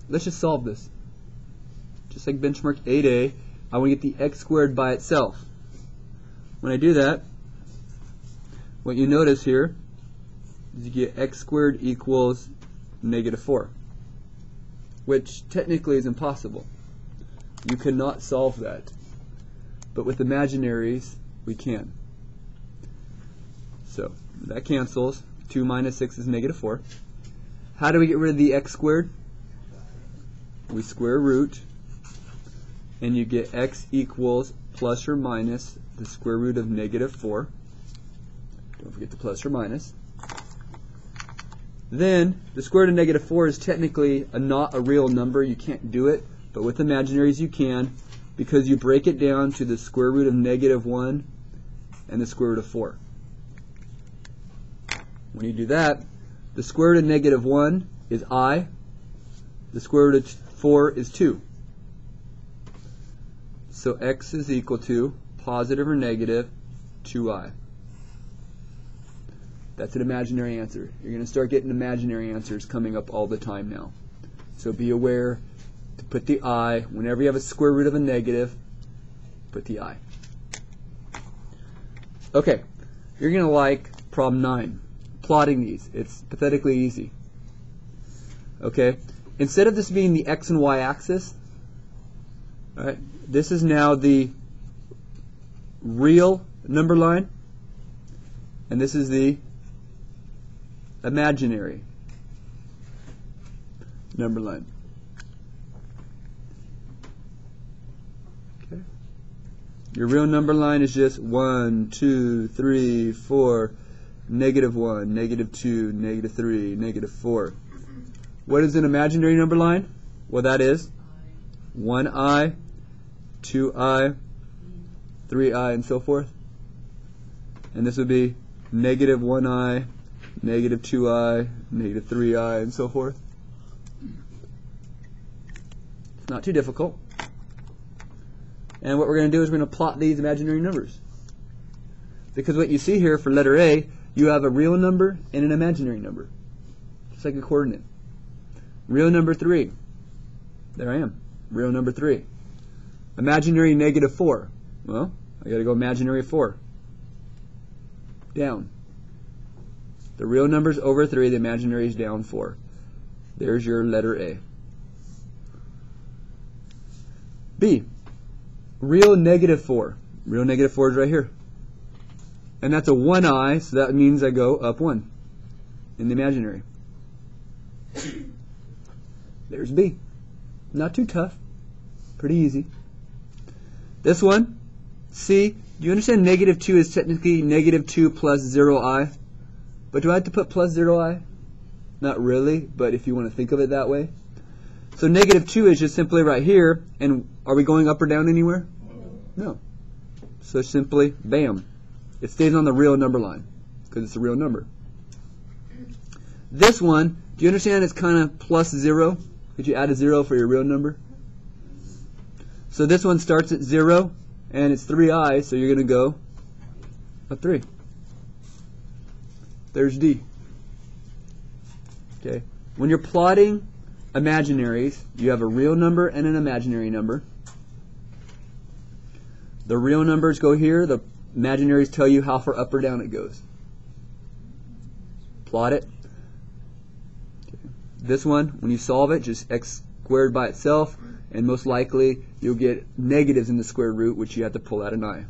let's just solve this. Just like benchmark 8a, I want to get the x squared by itself. When I do that, what you notice here is you get x squared equals negative 4, which technically is impossible. You cannot solve that. But with imaginaries, we can. So that cancels. 2 minus 6 is negative 4. How do we get rid of the x squared? We square root, and you get x equals plus or minus the square root of negative 4. Don't forget the plus or minus. Then the square root of negative 4 is technically not a real number. You can't do it, but with imaginaries you can, because you break it down to the square root of negative 1 and the square root of 4. When you do that, the square root of negative 1 is I, the square root of 4 is 2. So x is equal to positive or negative 2i. That's an imaginary answer. You're going to start getting imaginary answers coming up all the time now. So be aware to put the I. Whenever you have a square root of a negative, put the I. Okay, you're going to like problem 9. Plotting these. It's pathetically easy. Okay, instead of this being the x and y axis, all right, this is now the real number line, and this is the imaginary number line. Okay. Your real number line is just 1, 2, 3, 4, negative 1, negative 2, negative 3, negative 4. What is an imaginary number line? Well, that is 1i, 2i, 3i, and so forth. And this would be negative 1i, negative 2i, negative 3i, and so forth. It's not too difficult. And what we're going to do is we're going to plot these imaginary numbers. Because what you see here for letter A, you have a real number and an imaginary number. Just like a coordinate. Real number 3. There I am. Real number 3. Imaginary negative 4. Well, I got to go imaginary 4. Down. The real number's over 3, the imaginary is down 4. There's your letter A. B. Real negative 4. Real negative 4 is right here. And that's a 1i, so that means I go up 1 in the imaginary. There's B. Not too tough. Pretty easy. This one, C. Do you understand negative 2 is technically negative 2 plus 0i? But do I have to put plus 0i? Not really, but if you want to think of it that way. So negative 2 is just simply right here, and are we going up or down anywhere? No. So simply, bam. It stays on the real number line, because it's a real number. This one, do you understand it's kind of plus 0? Could you add a 0 for your real number? So this one starts at 0, and it's 3i, so you're going to go up 3. There's D. Okay. When you're plotting imaginaries, you have a real number and an imaginary number. The real numbers go here. The imaginaries tell you how far up or down it goes. Plot it. Okay. This one, when you solve it, just x squared by itself, and most likely you'll get negatives in the square root, which you have to pull out an I.